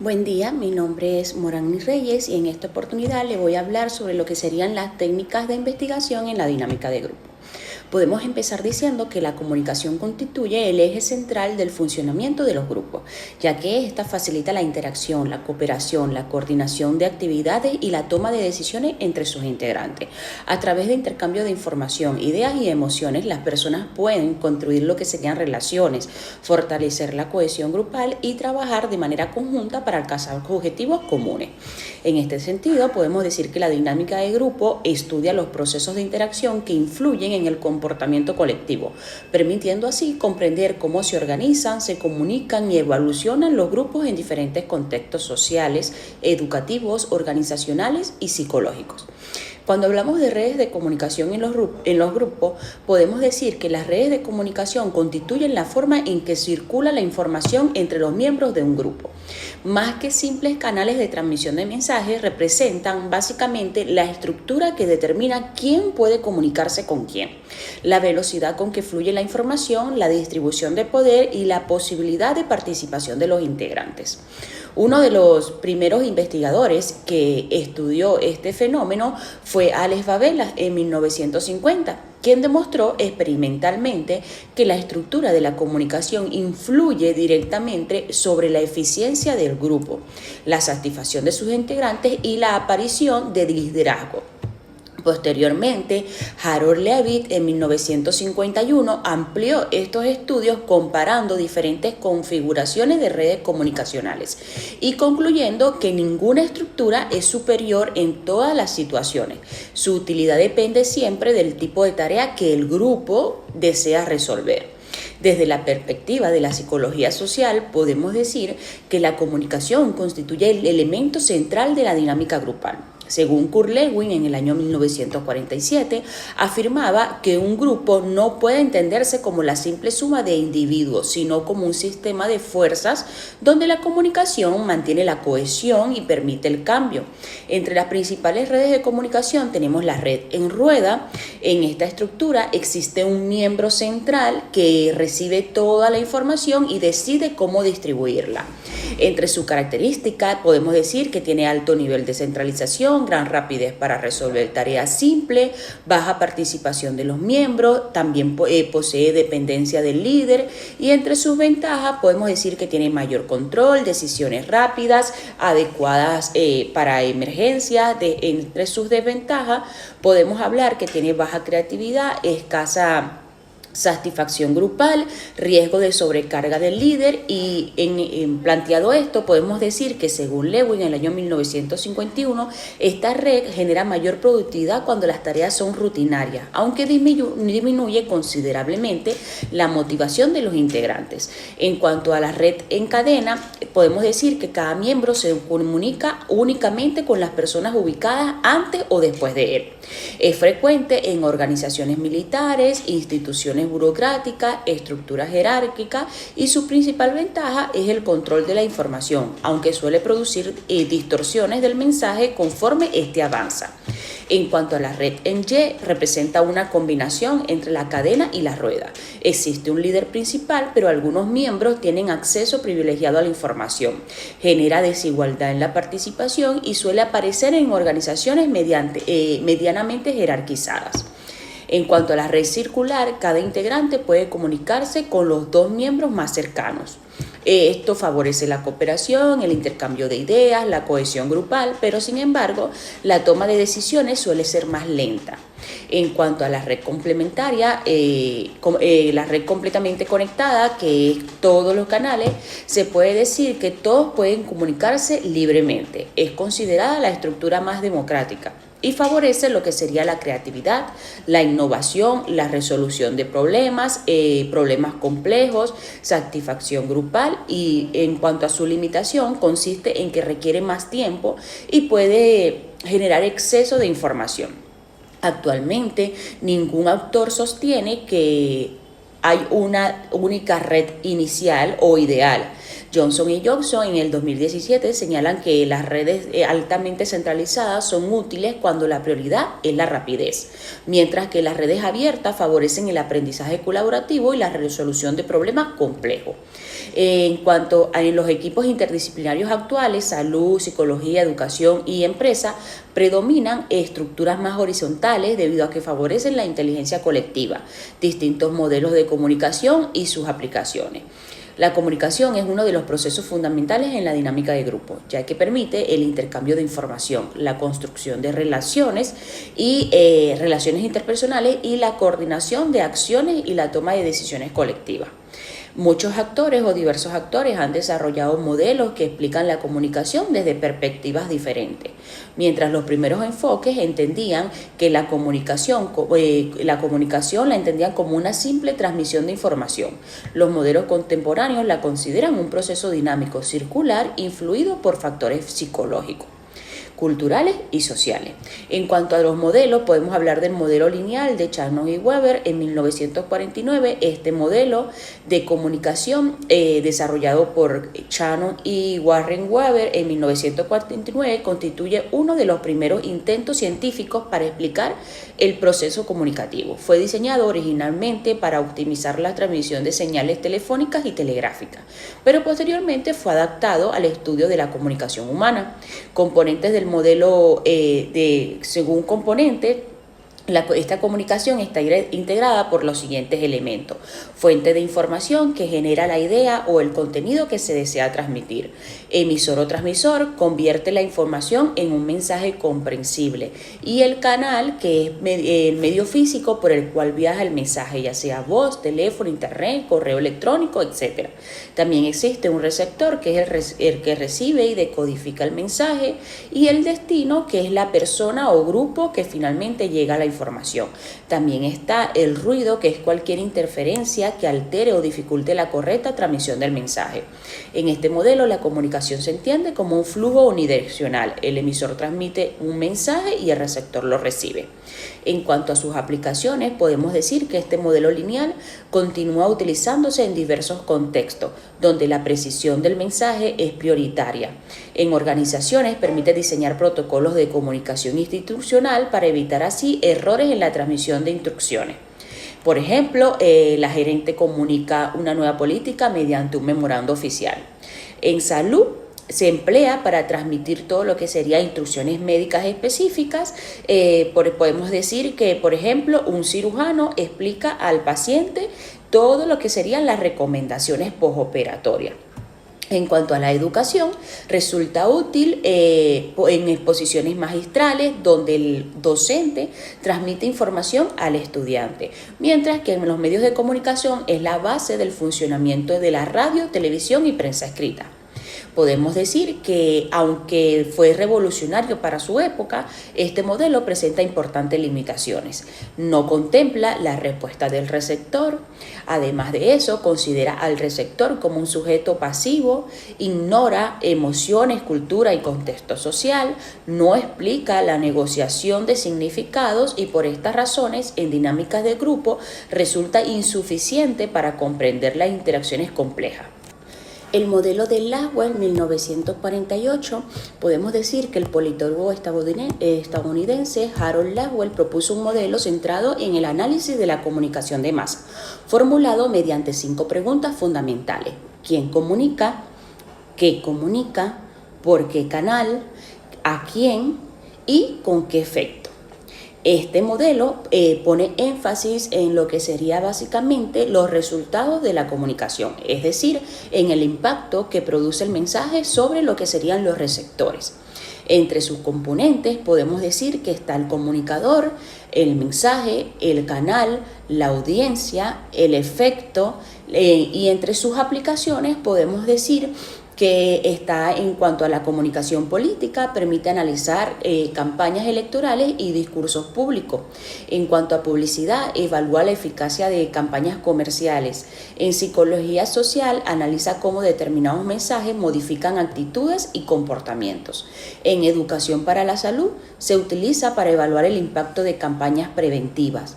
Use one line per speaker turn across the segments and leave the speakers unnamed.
Buen día, mi nombre es Morán Reyes y en esta oportunidad le voy a hablar sobre lo que serían las técnicas de investigación en la dinámica de grupo. Podemos empezar diciendo que la comunicación constituye el eje central del funcionamiento de los grupos, ya que ésta facilita la interacción, la cooperación, la coordinación de actividades y la toma de decisiones entre sus integrantes. A través de intercambio de información, ideas y emociones, las personas pueden construir lo que serían relaciones, fortalecer la cohesión grupal y trabajar de manera conjunta para alcanzar objetivos comunes. En este sentido, podemos decir que la dinámica de grupo estudia los procesos de interacción que influyen en el comportamiento colectivo, permitiendo así comprender cómo se organizan, se comunican y evolucionan los grupos en diferentes contextos sociales, educativos, organizacionales y psicológicos. Cuando hablamos de redes de comunicación en los grupos, podemos decir que las redes de comunicación constituyen la forma en que circula la información entre los miembros de un grupo. Más que simples canales de transmisión de mensajes, representan básicamente la estructura que determina quién puede comunicarse con quién, la velocidad con que fluye la información, la distribución de poder y la posibilidad de participación de los integrantes. Uno de los primeros investigadores que estudió este fenómeno fue Alex Babelas en 1950, quien demostró experimentalmente que la estructura de la comunicación influye directamente sobre la eficiencia del grupo, la satisfacción de sus integrantes y la aparición de liderazgo. Posteriormente, Harold Leavitt en 1951 amplió estos estudios comparando diferentes configuraciones de redes comunicacionales y concluyendo que ninguna estructura es superior en todas las situaciones. Su utilidad depende siempre del tipo de tarea que el grupo desea resolver. Desde la perspectiva de la psicología social, podemos decir que la comunicación constituye el elemento central de la dinámica grupal. Según Kurt Lewin, en el año 1947, afirmaba que un grupo no puede entenderse como la simple suma de individuos, sino como un sistema de fuerzas donde la comunicación mantiene la cohesión y permite el cambio. Entre las principales redes de comunicación tenemos la red en rueda. En esta estructura existe un miembro central que recibe toda la información y decide cómo distribuirla. Entre sus características podemos decir que tiene alto nivel de centralización, gran rapidez para resolver tareas simples, baja participación de los miembros, también posee dependencia del líder y entre sus ventajas podemos decir que tiene mayor control, decisiones rápidas, adecuadas para emergencias. Entre sus desventajas podemos hablar que tiene baja creatividad, escasa satisfacción grupal, riesgo de sobrecarga del líder y en planteado esto podemos decir que según Lewin en el año 1951 esta red genera mayor productividad cuando las tareas son rutinarias, aunque disminuye considerablemente la motivación de los integrantes. En cuanto a la red en cadena, podemos decir que cada miembro se comunica únicamente con las personas ubicadas antes o después de él. Es frecuente en organizaciones militares, instituciones burocráticas, estructuras jerárquicas y su principal ventaja es el control de la información, aunque suele producir distorsiones del mensaje conforme este avanza. En cuanto a la red en Y, representa una combinación entre la cadena y la rueda. Existe un líder principal, pero algunos miembros tienen acceso privilegiado a la información. Genera desigualdad en la participación y suele aparecer en organizaciones medianamente jerarquizadas. En cuanto a la red circular, cada integrante puede comunicarse con los dos miembros más cercanos. Esto favorece la cooperación, el intercambio de ideas, la cohesión grupal, pero sin embargo, la toma de decisiones suele ser más lenta. En cuanto a la red complementaria, la red completamente conectada, que es todos los canales, se puede decir que todos pueden comunicarse libremente. Es considerada la estructura más democrática y favorece lo que sería la creatividad, la innovación, la resolución de problemas complejos, satisfacción grupal y en cuanto a su limitación consiste en que requiere más tiempo y puede generar exceso de información. Actualmente, ningún autor sostiene que hay una única red inicial o ideal, Johnson y Johnson en el 2017 señalan que las redes altamente centralizadas son útiles cuando la prioridad es la rapidez, mientras que las redes abiertas favorecen el aprendizaje colaborativo y la resolución de problemas complejos. En cuanto a los equipos interdisciplinarios actuales, salud, psicología, educación y empresa, predominan estructuras más horizontales debido a que favorecen la inteligencia colectiva, distintos modelos de comunicación y sus aplicaciones. La comunicación es uno de los procesos fundamentales en la dinámica de grupo, ya que permite el intercambio de información, la construcción de relaciones y relaciones interpersonales y la coordinación de acciones y la toma de decisiones colectivas. Muchos actores o diversos actores han desarrollado modelos que explican la comunicación desde perspectivas diferentes. Mientras los primeros enfoques entendían que la comunicación la entendían como una simple transmisión de información. Los modelos contemporáneos la consideran un proceso dinámico circular influido por factores psicológicos, culturales y sociales. En cuanto a los modelos, podemos hablar del modelo lineal de Shannon y Weber en 1949. Este modelo de comunicación desarrollado por Shannon y Warren Weber en 1949 constituye uno de los primeros intentos científicos para explicar el proceso comunicativo. Fue diseñado originalmente para optimizar la transmisión de señales telefónicas y telegráficas, pero posteriormente fue adaptado al estudio de la comunicación humana. Componentes del modelo según componente, esta comunicación está integrada por los siguientes elementos: fuente de información que genera la idea o el contenido que se desea transmitir. Emisor o transmisor convierte la información en un mensaje comprensible. Y el canal, que es el medio físico por el cual viaja el mensaje, ya sea voz, teléfono, internet, correo electrónico, etc. También existe un receptor, que es el que recibe y decodifica el mensaje, y el destino, que es la persona o grupo que finalmente llega a la información. También está el ruido, que es cualquier interferencia que altere o dificulte la correcta transmisión del mensaje. En este modelo, la comunicación se entiende como un flujo unidireccional. El emisor transmite un mensaje y el receptor lo recibe. En cuanto a sus aplicaciones, podemos decir que este modelo lineal continúa utilizándose en diversos contextos, donde la precisión del mensaje es prioritaria. En organizaciones permite diseñar protocolos de comunicación institucional para evitar así errores en la transmisión de instrucciones. Por ejemplo, la gerente comunica una nueva política mediante un memorando oficial. En salud, se emplea para transmitir todo lo que sería instrucciones médicas específicas. Podemos decir que, por ejemplo, un cirujano explica al paciente todo lo que serían las recomendaciones postoperatorias. En cuanto a la educación, resulta útil en exposiciones magistrales donde el docente transmite información al estudiante, mientras que en los medios de comunicación es la base del funcionamiento de la radio, televisión y prensa escrita. Podemos decir que, aunque fue revolucionario para su época, este modelo presenta importantes limitaciones. No contempla la respuesta del receptor. Además de eso, considera al receptor como un sujeto pasivo, ignora emociones, cultura y contexto social, no explica la negociación de significados y por estas razones, en dinámicas de grupo, resulta insuficiente para comprender las interacciones complejas. El modelo de Lasswell, 1948, podemos decir que el politólogo estadounidense Harold Lasswell propuso un modelo centrado en el análisis de la comunicación de masa, formulado mediante 5 preguntas fundamentales: ¿quién comunica? ¿Qué comunica? ¿Por qué canal? ¿A quién? ¿Y con qué efecto? Este modelo pone énfasis en lo que sería básicamente los resultados de la comunicación, es decir, en el impacto que produce el mensaje sobre lo que serían los receptores. Entre sus componentes podemos decir que está el comunicador, el mensaje, el canal, la audiencia, el efecto, y entre sus aplicaciones podemos decir que está en cuanto a la comunicación política, permite analizar campañas electorales y discursos públicos. En cuanto a publicidad, evalúa la eficacia de campañas comerciales. En psicología social, analiza cómo determinados mensajes modifican actitudes y comportamientos. En educación para la salud, se utiliza para evaluar el impacto de campañas preventivas.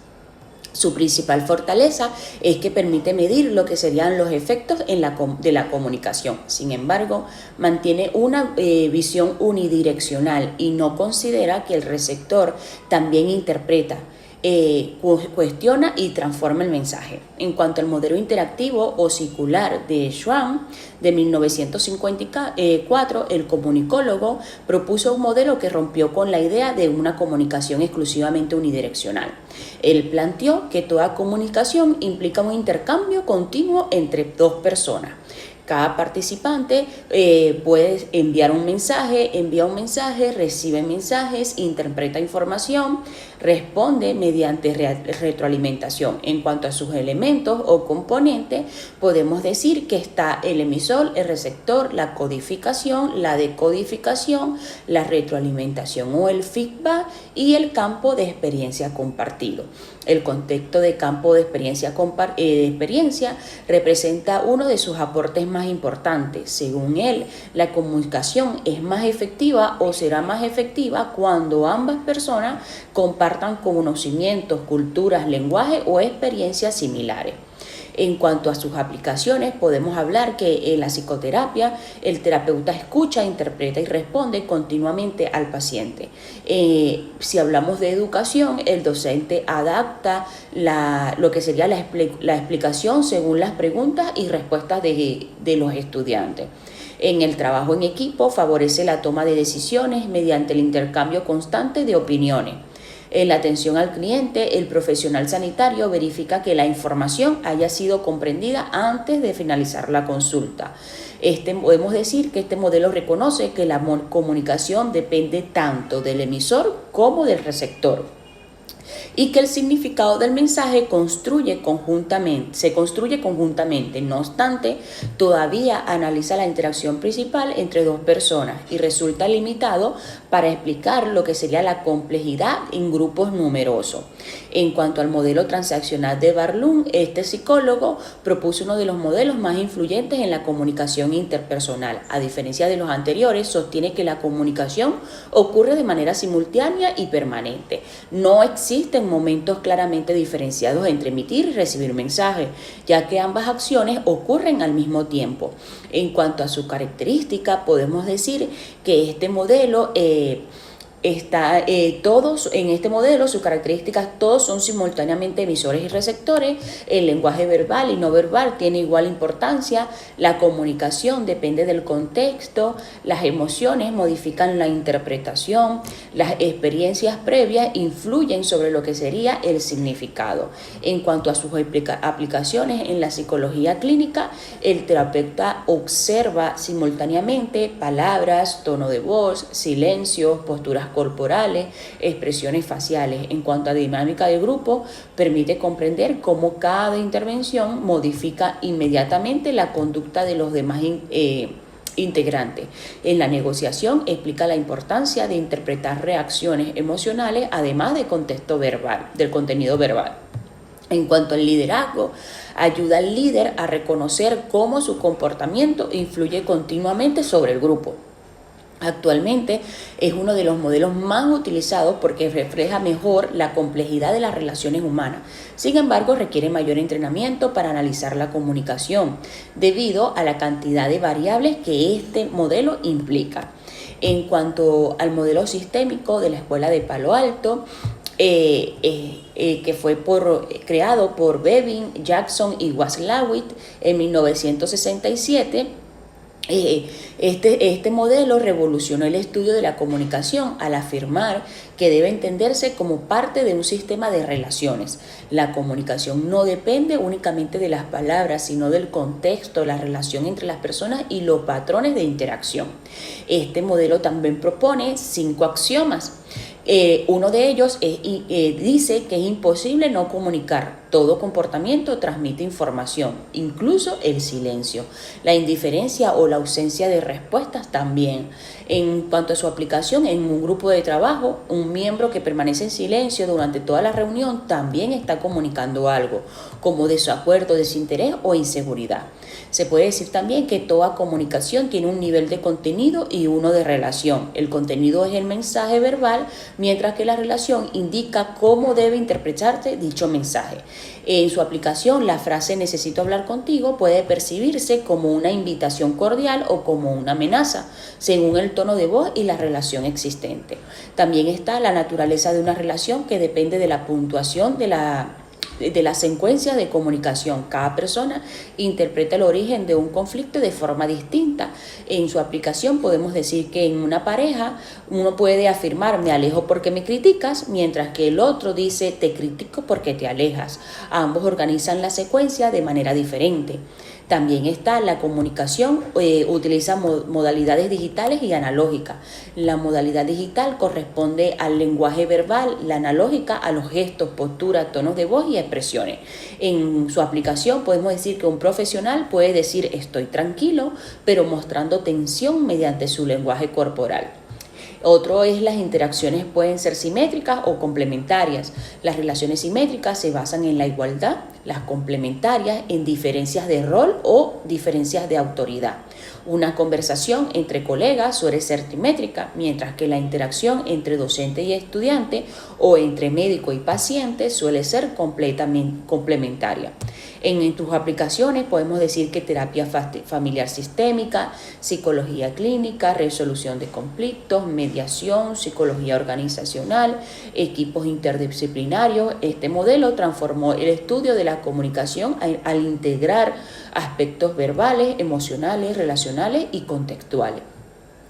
Su principal fortaleza es que permite medir lo que serían los efectos de la comunicación. Sin embargo, mantiene una visión unidireccional y no considera que el receptor también interpreta, cuestiona y transforma el mensaje. En cuanto al modelo interactivo o circular de Schwann de 1954, el comunicólogo propuso un modelo que rompió con la idea de una comunicación exclusivamente unidireccional. Él planteó que toda comunicación implica un intercambio continuo entre dos personas. Cada participante puede envía un mensaje, recibe mensajes, interpreta información, responde mediante retroalimentación. En cuanto a sus elementos o componentes, podemos decir que está el emisor, el receptor, la codificación, la decodificación, la retroalimentación o el feedback y el campo de experiencia compartido. El contexto de campo de experiencia representa uno de sus aportes más importantes. Según él, la comunicación es más efectiva o será más efectiva cuando ambas personas compartan conocimientos, culturas, lenguaje o experiencias similares. En cuanto a sus aplicaciones, podemos hablar que en la psicoterapia el terapeuta escucha, interpreta y responde continuamente al paciente. Si hablamos de educación, el docente adapta lo que sería la explicación según las preguntas y respuestas de los estudiantes. En el trabajo en equipo favorece la toma de decisiones mediante el intercambio constante de opiniones. En la atención al cliente, el profesional sanitario verifica que la información haya sido comprendida antes de finalizar la consulta. Podemos decir que este modelo reconoce que la comunicación depende tanto del emisor como del receptor, y que el significado del mensaje se construye conjuntamente. No obstante, todavía analiza la interacción principal entre dos personas y resulta limitado para explicar lo que sería la complejidad en grupos numerosos. En cuanto al modelo transaccional de Barlow, este psicólogo propuso uno de los modelos más influyentes en la comunicación interpersonal. A diferencia de los anteriores, sostiene que la comunicación ocurre de manera simultánea y permanente. No existen momentos claramente diferenciados entre emitir y recibir mensajes, ya que ambas acciones ocurren al mismo tiempo. En cuanto a su característica, podemos decir que este modelo en este modelo, sus características, todos son simultáneamente emisores y receptores. El lenguaje verbal y no verbal tiene igual importancia. La comunicación depende del contexto. Las emociones modifican la interpretación. Las experiencias previas influyen sobre lo que sería el significado. En cuanto a sus aplicaciones en la psicología clínica, el terapeuta observa simultáneamente palabras, tono de voz, silencios, posturas corporales, expresiones faciales. En cuanto a dinámica de grupo, permite comprender cómo cada intervención modifica inmediatamente la conducta de los demás integrantes. En la negociación explica la importancia de interpretar reacciones emocionales, además del contenido verbal. En cuanto al liderazgo, ayuda al líder a reconocer cómo su comportamiento influye continuamente sobre el grupo. Actualmente es uno de los modelos más utilizados porque refleja mejor la complejidad de las relaciones humanas. Sin embargo, requiere mayor entrenamiento para analizar la comunicación, debido a la cantidad de variables que este modelo implica. En cuanto al modelo sistémico de la Escuela de Palo Alto, que fue creado por Bevin, Jackson y Waslawicz en 1967, este modelo revolucionó el estudio de la comunicación al afirmar que debe entenderse como parte de un sistema de relaciones. La comunicación no depende únicamente de las palabras, sino del contexto, la relación entre las personas y los patrones de interacción. Este modelo también propone 5 axiomas. Uno de ellos dice que es imposible no comunicar. Todo comportamiento transmite información, incluso el silencio. La indiferencia o la ausencia de respuestas también. En cuanto a su aplicación en un grupo de trabajo, un miembro que permanece en silencio durante toda la reunión también está comunicando algo, como desacuerdo, desinterés o inseguridad. Se puede decir también que toda comunicación tiene un nivel de contenido y uno de relación. El contenido es el mensaje verbal, mientras que la relación indica cómo debe interpretarse dicho mensaje. En su aplicación, la frase "necesito hablar contigo" puede percibirse como una invitación cordial o como una amenaza, según el tono de voz y la relación existente. También está la naturaleza de una relación, que depende de la puntuación de la secuencia de comunicación. Cada persona interpreta el origen de un conflicto de forma distinta. En su aplicación podemos decir que en una pareja uno puede afirmar "me alejo porque me criticas", mientras que el otro dice "te critico porque te alejas". Ambos organizan la secuencia de manera diferente. También está la comunicación, utiliza modalidades digitales y analógicas. La modalidad digital corresponde al lenguaje verbal, la analógica a los gestos, posturas, tonos de voz y expresiones. En su aplicación podemos decir que un profesional puede decir "estoy tranquilo", pero mostrando tensión mediante su lenguaje corporal. Otro es las interacciones pueden ser simétricas o complementarias. Las relaciones simétricas se basan en la igualdad, las complementarias en diferencias de rol o diferencias de autoridad. Una conversación entre colegas suele ser simétrica, mientras que la interacción entre docente y estudiante o entre médico y paciente suele ser completamente complementaria. En tus aplicaciones podemos decir que terapia familiar sistémica, psicología clínica, resolución de conflictos, mediación, psicología organizacional, equipos interdisciplinarios. Este modelo transformó el estudio de la comunicación al integrar aspectos verbales, emocionales, relacionales y contextuales.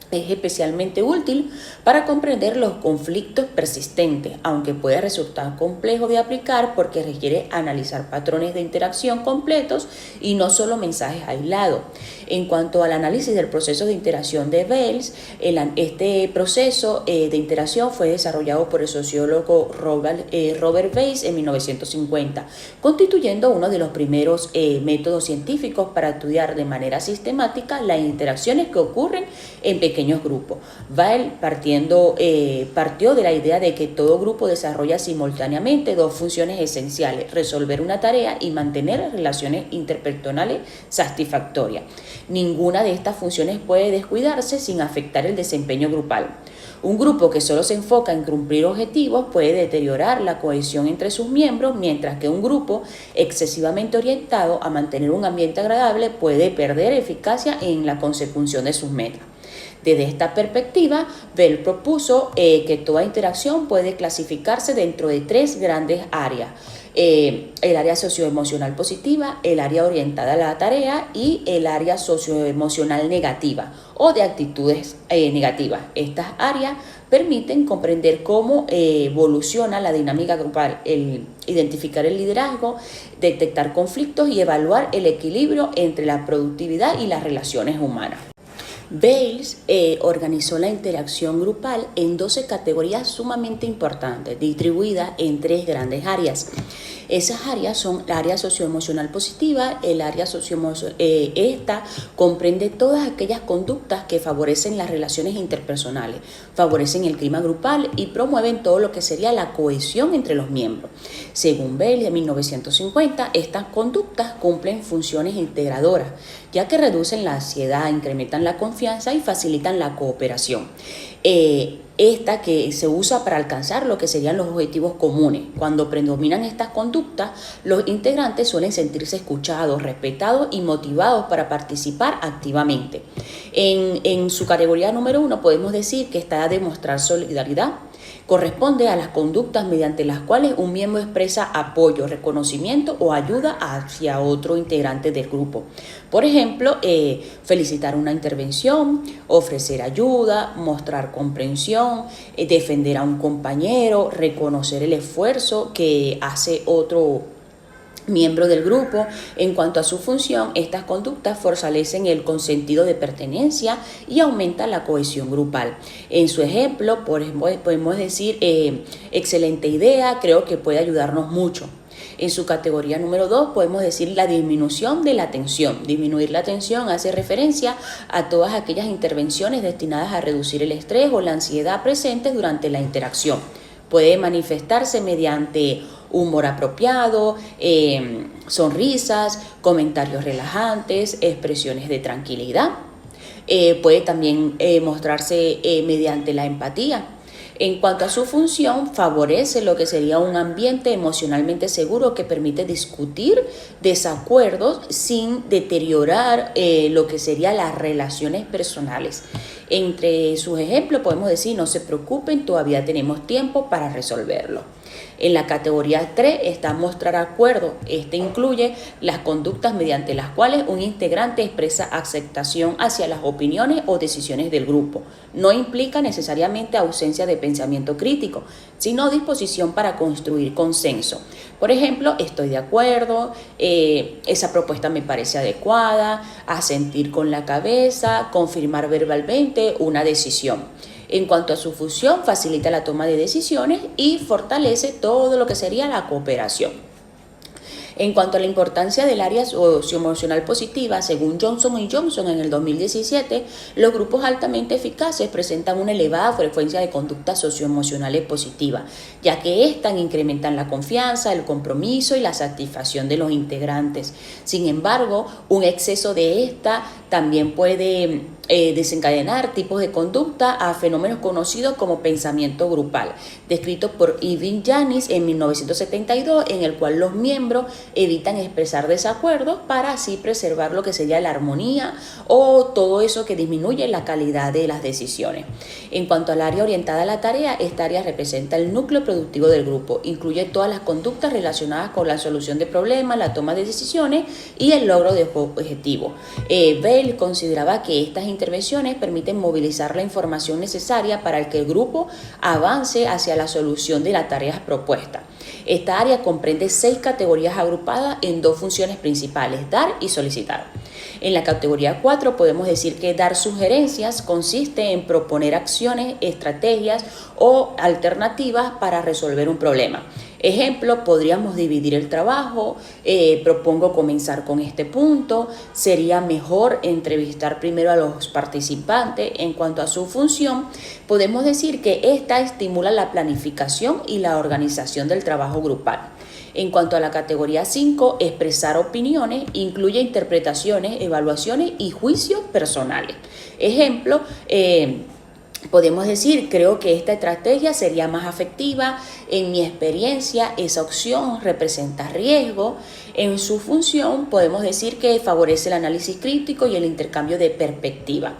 Es especialmente útil para comprender los conflictos persistentes, aunque puede resultar complejo de aplicar porque requiere analizar patrones de interacción completos y no solo mensajes aislados. En cuanto al análisis del proceso de interacción de Bayes, este proceso de interacción fue desarrollado por el sociólogo Robert Bayes en 1950, constituyendo uno de los primeros métodos científicos para estudiar de manera sistemática las interacciones que ocurren en pequeños grupos. Bayes partió de la idea de que todo grupo desarrolla simultáneamente dos funciones esenciales: resolver una tarea y mantener relaciones interpersonales satisfactorias. Ninguna de estas funciones puede descuidarse sin afectar el desempeño grupal. Un grupo que solo se enfoca en cumplir objetivos puede deteriorar la cohesión entre sus miembros, mientras que un grupo excesivamente orientado a mantener un ambiente agradable puede perder eficacia en la consecución de sus metas. Desde esta perspectiva, Bell propuso que toda interacción puede clasificarse dentro de tres grandes áreas: el área socioemocional positiva, el área orientada a la tarea y el área socioemocional negativa o de actitudes negativas. Estas áreas permiten comprender cómo evoluciona la dinámica grupal, identificar el liderazgo, detectar conflictos y evaluar el equilibrio entre la productividad y las relaciones humanas. Bayes organizó la interacción grupal en 12 categorías sumamente importantes, distribuidas en tres grandes áreas. Esas áreas son la área socioemocional positiva. El área esta comprende todas aquellas conductas que favorecen las relaciones interpersonales, favorecen el clima grupal y promueven todo lo que sería la cohesión entre los miembros. Según Bayes, en 1950, estas conductas cumplen funciones integradoras, ya que reducen la ansiedad, incrementan la confianza y facilitan la cooperación. Esta que se usa para alcanzar lo que serían los objetivos comunes. Cuando predominan estas conductas, los integrantes suelen sentirse escuchados, respetados y motivados para participar activamente. En su categoría número 1 podemos decir que está a demostrar solidaridad. Corresponde a las conductas mediante las cuales un miembro expresa apoyo, reconocimiento o ayuda hacia otro integrante del grupo. Por ejemplo, felicitar una intervención, ofrecer ayuda, mostrar comprensión, defender a un compañero, reconocer el esfuerzo que hace otro miembro del grupo. En cuanto a su función, estas conductas fortalecen el sentido de pertenencia y aumentan la cohesión grupal. En su ejemplo, podemos decir, excelente idea, creo que puede ayudarnos mucho. En su categoría número 2 podemos decir la disminución de la tensión. Disminuir la tensión hace referencia a todas aquellas intervenciones destinadas a reducir el estrés o la ansiedad presentes durante la interacción. Puede manifestarse mediante humor apropiado, sonrisas, comentarios relajantes, expresiones de tranquilidad. Puede también mostrarse mediante la empatía. En cuanto a su función, favorece lo que sería un ambiente emocionalmente seguro que permite discutir desacuerdos sin deteriorar lo que serían las relaciones personales. Entre sus ejemplos podemos decir: no se preocupen, todavía tenemos tiempo para resolverlo. En la categoría 3 está mostrar acuerdo. Este incluye las conductas mediante las cuales un integrante expresa aceptación hacia las opiniones o decisiones del grupo. No implica necesariamente ausencia de pensamiento crítico, sino disposición para construir consenso. Por ejemplo, estoy de acuerdo, esa propuesta me parece adecuada, asentir con la cabeza, confirmar verbalmente una decisión. En cuanto a su función, facilita la toma de decisiones y fortalece todo lo que sería la cooperación. En cuanto a la importancia del área socioemocional positiva, según Johnson & Johnson en el 2017, los grupos altamente eficaces presentan una elevada frecuencia de conductas socioemocionales positivas, ya que éstas incrementan la confianza, el compromiso y la satisfacción de los integrantes. Sin embargo, un exceso de esta también puede desencadenar tipos de conducta a fenómenos conocidos como pensamiento grupal, descrito por Irving Janis en 1972, en el cual los miembros evitan expresar desacuerdos para así preservar lo que sería la armonía o todo eso que disminuye la calidad de las decisiones. En cuanto al área orientada a la tarea, esta área representa el núcleo productivo del grupo, incluye todas las conductas relacionadas con la solución de problemas, la toma de decisiones y el logro de objetivos. Bell consideraba que estas intervenciones permiten movilizar la información necesaria para que el grupo avance hacia la solución de las tareas propuestas. Esta área comprende 6 categorías agrupadas en 2 funciones principales: dar y solicitar. En la categoría 4 podemos decir que dar sugerencias consiste en proponer acciones, estrategias o alternativas para resolver un problema. Ejemplo, podríamos dividir el trabajo, propongo comenzar con este punto, sería mejor entrevistar primero a los participantes. En cuanto a su función, podemos decir que esta estimula la planificación y la organización del trabajo grupal. En cuanto a la categoría 5, expresar opiniones, incluye interpretaciones, evaluaciones y juicios personales. Ejemplo, podemos decir: creo que esta estrategia sería más efectiva, en mi experiencia esa opción representa riesgo. En su función podemos decir que favorece el análisis crítico y el intercambio de perspectiva.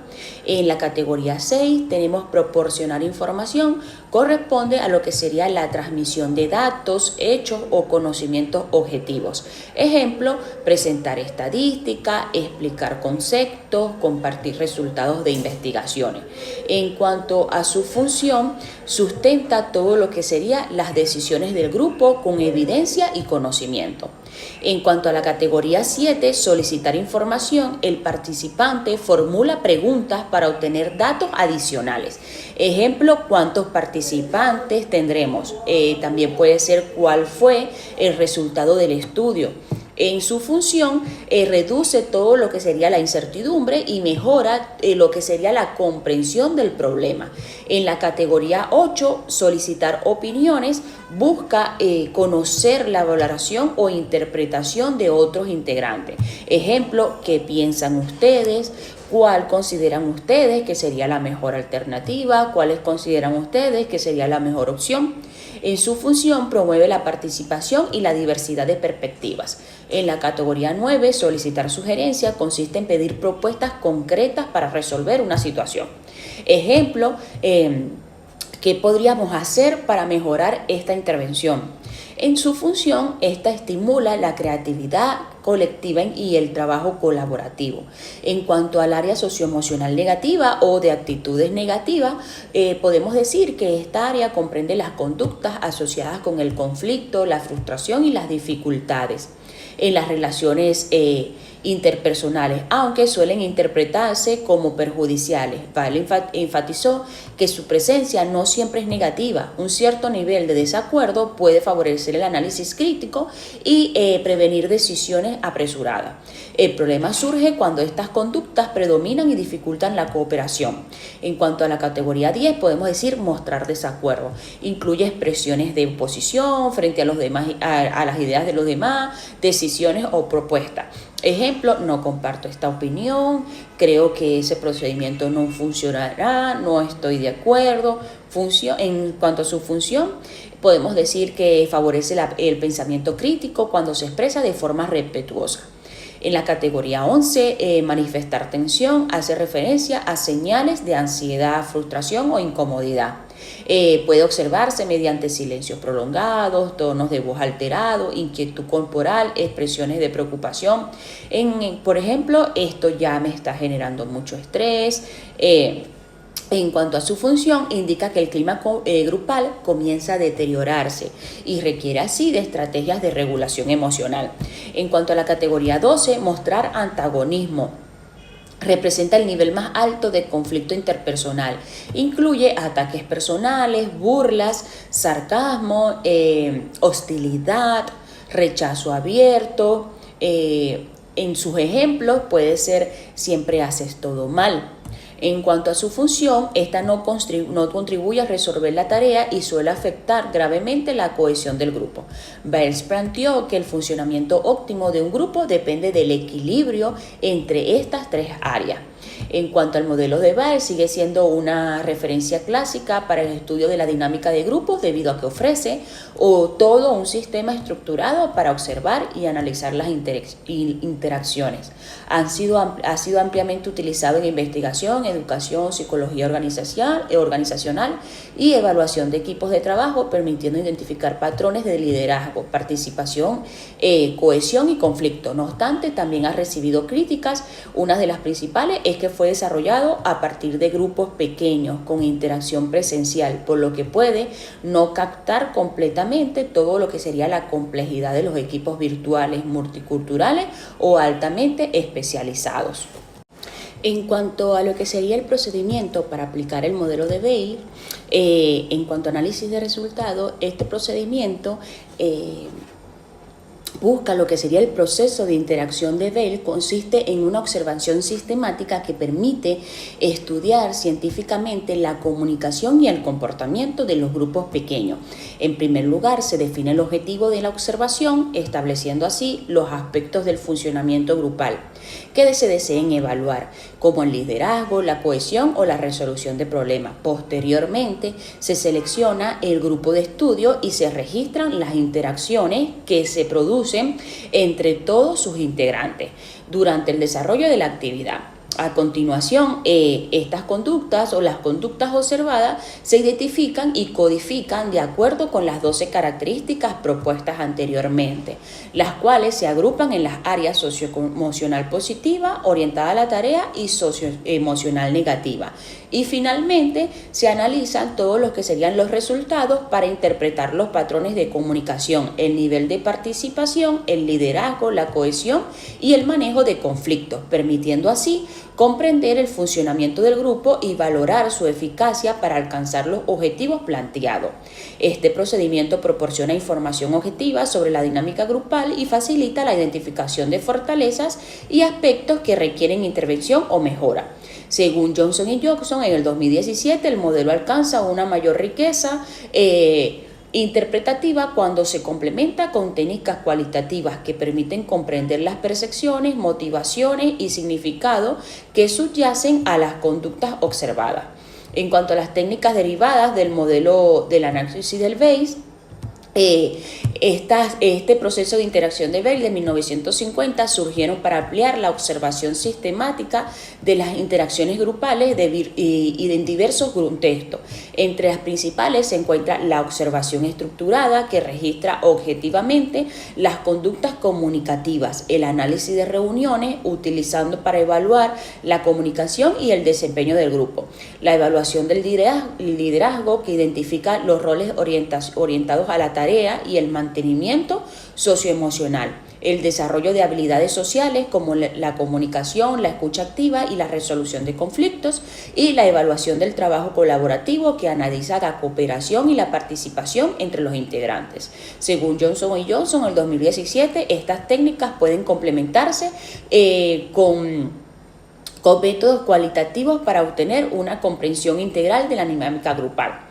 En la categoría 6 tenemos proporcionar información, corresponde a lo que sería la transmisión de datos, hechos o conocimientos objetivos. Ejemplo, presentar estadísticas, explicar conceptos, compartir resultados de investigaciones. En cuanto a su función, sustenta todo lo que serían las decisiones del grupo con evidencia y conocimiento. En cuanto a la categoría 7, solicitar información, el participante formula preguntas para obtener datos adicionales. Ejemplo, ¿cuántos participantes tendremos? También puede ser cuál fue el resultado del estudio. En su función, reduce todo lo que sería la incertidumbre y mejora lo que sería la comprensión del problema. En la categoría 8, solicitar opiniones, busca conocer la valoración o interpretación de otros integrantes. Ejemplo, ¿qué piensan ustedes? ¿Cuál consideran ustedes que sería la mejor alternativa? ¿Cuáles consideran ustedes que sería la mejor opción? En su función promueve la participación y la diversidad de perspectivas. En la categoría 9, solicitar sugerencias, consiste en pedir propuestas concretas para resolver una situación. Ejemplo, ¿qué podríamos hacer para mejorar esta intervención? En su función, esta estimula la creatividad colectiva y el trabajo colaborativo. En cuanto al área socioemocional negativa o de actitudes negativas, podemos decir que esta área comprende las conductas asociadas con el conflicto, la frustración y las dificultades. En las relaciones interpersonales, aunque suelen interpretarse como perjudiciales. Weil enfatizó que su presencia no siempre es negativa. Un cierto nivel de desacuerdo puede favorecer el análisis crítico y prevenir decisiones apresuradas. El problema surge cuando estas conductas predominan y dificultan la cooperación. En cuanto a la categoría 10, podemos decir mostrar desacuerdo. Incluye expresiones de oposición frente a los demás, a las ideas de los demás, decisiones o propuestas. Ejemplo, no comparto esta opinión, creo que ese procedimiento no funcionará, no estoy de acuerdo. En cuanto a su función, podemos decir que favorece el pensamiento crítico cuando se expresa de forma respetuosa. En la categoría 11, manifestar tensión hace referencia a señales de ansiedad, frustración o incomodidad. Puede observarse mediante silencios prolongados, tonos de voz alterados, inquietud corporal, expresiones de preocupación. Por ejemplo, esto ya me está generando mucho estrés. En cuanto a su función, indica que el clima grupal comienza a deteriorarse y requiere así de estrategias de regulación emocional. En cuanto a la categoría 12, mostrar antagonismo. Representa el nivel más alto de conflicto interpersonal. Incluye ataques personales, burlas, sarcasmo, hostilidad, rechazo abierto. En sus ejemplos puede ser siempre haces todo mal. En cuanto a su función, esta no contribuye a resolver la tarea y suele afectar gravemente la cohesión del grupo. Bales planteó que el funcionamiento óptimo de un grupo depende del equilibrio entre estas tres áreas. En cuanto al modelo de Bales, sigue siendo una referencia clásica para el estudio de la dinámica de grupos debido a que ofrece todo un sistema estructurado para observar y analizar las interacciones. Ha sido ampliamente utilizado en investigación, educación, psicología organizacional y evaluación de equipos de trabajo, permitiendo identificar patrones de liderazgo, participación, cohesión y conflicto. No obstante, también ha recibido críticas. Una de las principales es que fue desarrollado a partir de grupos pequeños con interacción presencial, por lo que puede no captar completamente todo lo que sería la complejidad de los equipos virtuales, multiculturales o altamente especializados. En cuanto a lo que sería el procedimiento para aplicar el modelo de Bales, en cuanto a análisis de resultados, este procedimiento busca lo que sería el proceso de interacción de Bales. Consiste en una observación sistemática que permite estudiar científicamente la comunicación y el comportamiento de los grupos pequeños. En primer lugar, se define el objetivo de la observación, estableciendo así los aspectos del funcionamiento grupal que se deseen evaluar, como el liderazgo, la cohesión o la resolución de problemas. Posteriormente, se selecciona el grupo de estudio y se registran las interacciones que se producen entre todos sus integrantes durante el desarrollo de la actividad. A continuación, estas conductas o las conductas observadas se identifican y codifican de acuerdo con las 12 características propuestas anteriormente, las cuales se agrupan en las áreas socioemocional positiva, orientada a la tarea, y socioemocional negativa. Y finalmente, se analizan todos los que serían los resultados para interpretar los patrones de comunicación, el nivel de participación, el liderazgo, la cohesión y el manejo de conflictos, permitiendo así comprender el funcionamiento del grupo y valorar su eficacia para alcanzar los objetivos planteados. Este procedimiento proporciona información objetiva sobre la dinámica grupal y facilita la identificación de fortalezas y aspectos que requieren intervención o mejora. Según Johnson y Johnson, en el 2017 el modelo alcanza una mayor riqueza interpretativa cuando se complementa con técnicas cualitativas que permiten comprender las percepciones, motivaciones y significados que subyacen a las conductas observadas. En cuanto a las técnicas derivadas del modelo del análisis del Bales, este proceso de interacción de Bales de 1950 surgieron para ampliar la observación sistemática de las interacciones grupales y en diversos contextos. Entre las principales se encuentra la observación estructurada, que registra objetivamente las conductas comunicativas, el análisis de reuniones utilizando para evaluar la comunicación y el desempeño del grupo, la evaluación del liderazgo, que identifica los roles orientados a la tarea y el mantenimiento socioemocional, el desarrollo de habilidades sociales como la comunicación, la escucha activa y la resolución de conflictos, y la evaluación del trabajo colaborativo que analiza la cooperación y la participación entre los integrantes. Según Johnson y Johnson, en el 2017, estas técnicas pueden complementarse con métodos cualitativos para obtener una comprensión integral de la dinámica grupal.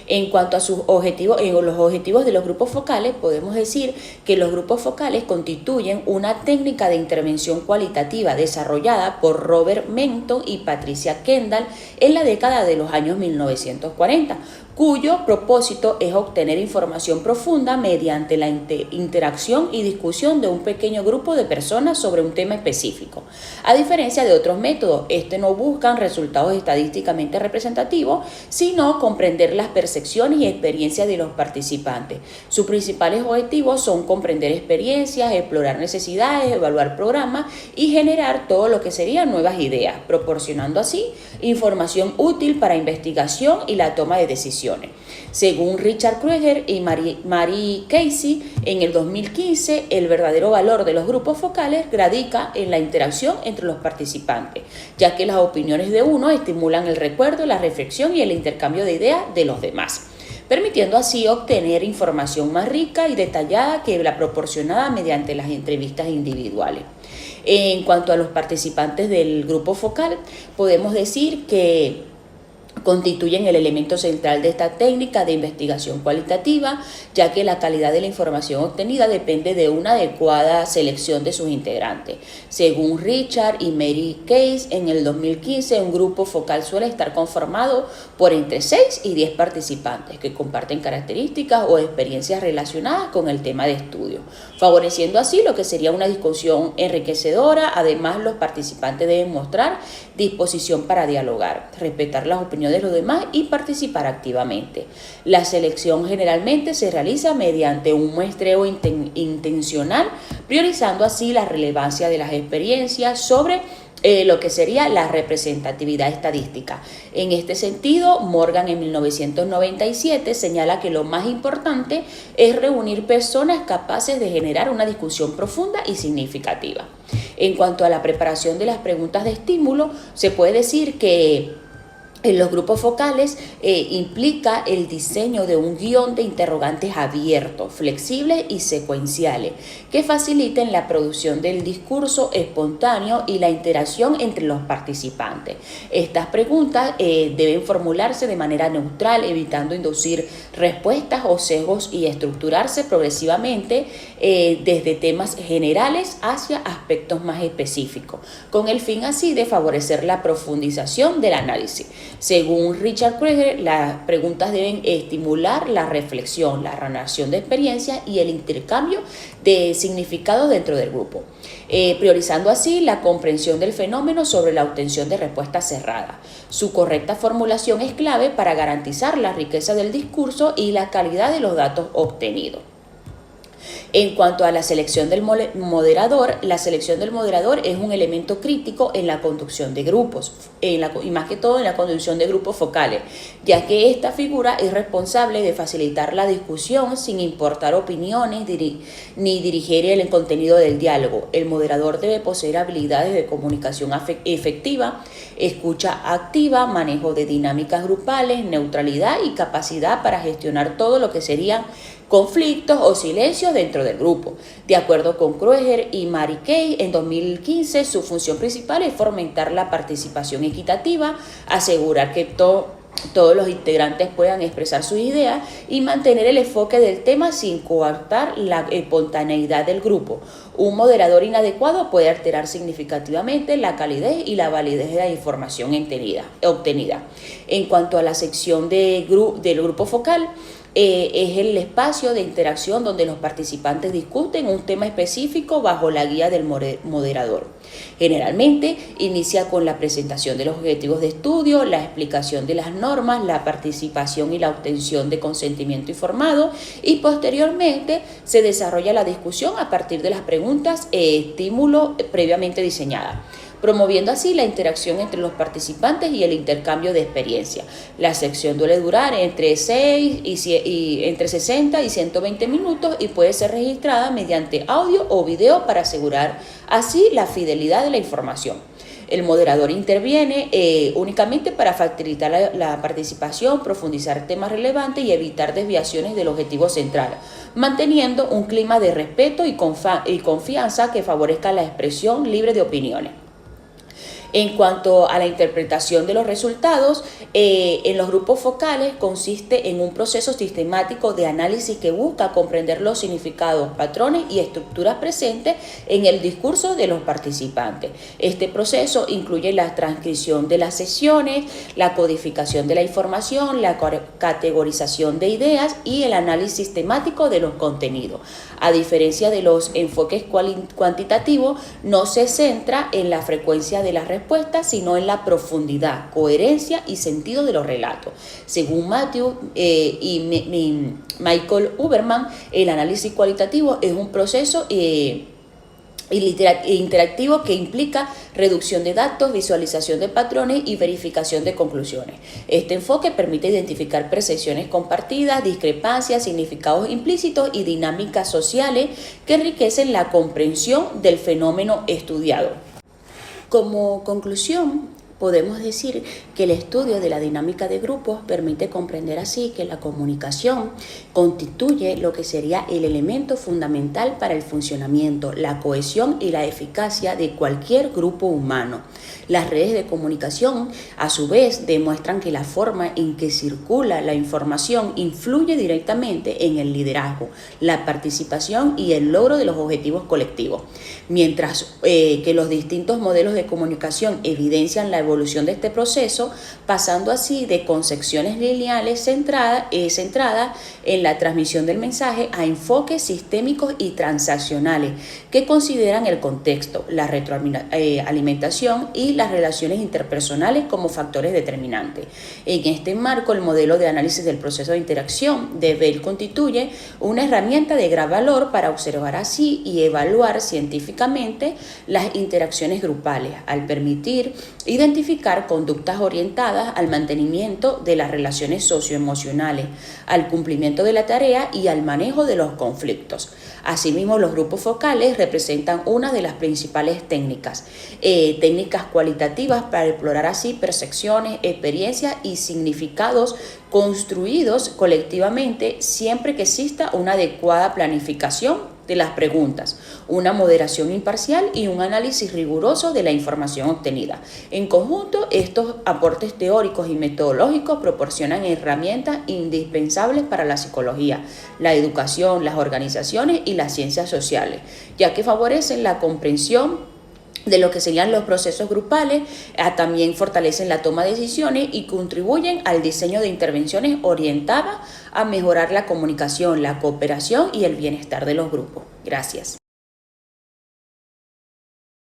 En cuanto a sus objetivos, en los objetivos de los grupos focales, podemos decir que los grupos focales constituyen una técnica de intervención cualitativa desarrollada por Robert Menton y Patricia Kendall en la década de los años 1940, cuyo propósito es obtener información profunda mediante la interacción y discusión de un pequeño grupo de personas sobre un tema específico. A diferencia de otros métodos, no buscan resultados estadísticamente representativos, sino comprender las percepciones y experiencias de los participantes. Sus principales objetivos son comprender experiencias, explorar necesidades, evaluar programas y generar todo lo que serían nuevas ideas, proporcionando así información útil para investigación y la toma de decisiones. Según Richard Krueger y Mary Casey, en el 2015, el verdadero valor de los grupos focales radica en la interacción entre los participantes, ya que las opiniones de uno estimulan el recuerdo, la reflexión y el intercambio de ideas de los demás, permitiendo así obtener información más rica y detallada que la proporcionada mediante las entrevistas individuales. En cuanto a los participantes del grupo focal, podemos decir que constituyen el elemento central de esta técnica de investigación cualitativa, ya que la calidad de la información obtenida depende de una adecuada selección de sus integrantes. Según Richard y Mary Case, en el 2015 un grupo focal suele estar conformado por entre 6 y 10 participantes que comparten características o experiencias relacionadas con el tema de estudio, favoreciendo así lo que sería una discusión enriquecedora. Además, los participantes deben mostrar disposición para dialogar, respetar las opiniones de los demás y participar activamente. La selección generalmente se realiza mediante un muestreo intencional, priorizando así la relevancia de las experiencias sobre lo que sería la representatividad estadística. En este sentido, Morgan en 1997 señala que lo más importante es reunir personas capaces de generar una discusión profunda y significativa. En cuanto a la preparación de las preguntas de estímulo, se puede decir que en los grupos focales implica el diseño de un guión de interrogantes abiertos, flexibles y secuenciales, que faciliten la producción del discurso espontáneo y la interacción entre los participantes. Estas preguntas deben formularse de manera neutral, evitando inducir respuestas o sesgos, y estructurarse progresivamente desde temas generales hacia aspectos más específicos, con el fin así de favorecer la profundización del análisis. Según Richard Krueger, las preguntas deben estimular la reflexión, la narración de experiencias y el intercambio de significados dentro del grupo, priorizando así la comprensión del fenómeno sobre la obtención de respuestas cerradas. Su correcta formulación es clave para garantizar la riqueza del discurso y la calidad de los datos obtenidos. En cuanto a la selección del moderador, la selección del moderador es un elemento crítico en la conducción de grupos, y más que todo en la conducción de grupos focales, ya que esta figura es responsable de facilitar la discusión sin importar opiniones ni dirigir el contenido del diálogo. El moderador debe poseer habilidades de comunicación efectiva, escucha activa, manejo de dinámicas grupales, neutralidad y capacidad para gestionar todo lo que serían conflictos o silencios dentro del grupo. De acuerdo con Krueger y Mary Kay, en 2015 su función principal es fomentar la participación equitativa, asegurar que todos los integrantes puedan expresar sus ideas y mantener el enfoque del tema sin coartar la espontaneidad del grupo. Un moderador inadecuado puede alterar significativamente la calidez y la validez de la información obtenida. En cuanto a la sección del grupo focal, es el espacio de interacción donde los participantes discuten un tema específico bajo la guía del moderador. Generalmente inicia con la presentación de los objetivos de estudio, la explicación de las normas, la participación y la obtención de consentimiento informado, y posteriormente se desarrolla la discusión a partir de las preguntas estímulo previamente diseñadas. promoviendo así la interacción entre los participantes y el intercambio de experiencia. La sección suele durar entre 60 y 120 minutos y puede ser registrada mediante audio o video para asegurar así la fidelidad de la información. El moderador interviene únicamente para facilitar la participación, profundizar temas relevantes y evitar desviaciones del objetivo central, manteniendo un clima de respeto y confianza que favorezca la expresión libre de opiniones. En cuanto a la interpretación de los resultados, en los grupos focales consiste en un proceso sistemático de análisis que busca comprender los significados, patrones y estructuras presentes en el discurso de los participantes. Este proceso incluye la transcripción de las sesiones, la codificación de la información, la categorización de ideas y el análisis sistemático de los contenidos. A diferencia de los enfoques cuantitativos, no se centra en la frecuencia de las respuestas, sino en la profundidad, coherencia y sentido de los relatos. Según Matthew y Michael Huberman, el análisis cualitativo es un proceso interactivo que implica reducción de datos, visualización de patrones y verificación de conclusiones. Este enfoque permite identificar percepciones compartidas, discrepancias, significados implícitos y dinámicas sociales que enriquecen la comprensión del fenómeno estudiado. Como conclusión, podemos decir que el estudio de la dinámica de grupos permite comprender así que la comunicación constituye lo que sería el elemento fundamental para el funcionamiento, la cohesión y la eficacia de cualquier grupo humano. Las redes de comunicación, a su vez, demuestran que la forma en que circula la información influye directamente en el liderazgo, la participación y el logro de los objetivos colectivos. Mientras que los distintos modelos de comunicación evidencian la evolución de este proceso, pasando así de concepciones lineales centradas en la transmisión del mensaje a enfoques sistémicos y transaccionales que consideran el contexto, la retroalimentación y las relaciones interpersonales como factores determinantes. En este marco, el modelo de análisis del proceso de interacción de Bell constituye una herramienta de gran valor para observar así y evaluar científicamente las interacciones grupales, al permitir identificar conductas orientadas al mantenimiento de las relaciones socioemocionales, al cumplimiento de la tarea y al manejo de los conflictos. Asimismo, los grupos focales representan una de las principales técnicas cualitativas para explorar así percepciones, experiencias y significados construidos colectivamente siempre que exista una adecuada planificación de las preguntas, una moderación imparcial y un análisis riguroso de la información obtenida. En conjunto, estos aportes teóricos y metodológicos proporcionan herramientas indispensables para la psicología, la educación, las organizaciones y las ciencias sociales, ya que favorecen la comprensión de lo que serían los procesos grupales, también fortalecen la toma de decisiones y contribuyen al diseño de intervenciones orientadas a mejorar la comunicación, la cooperación y el bienestar de los grupos. Gracias.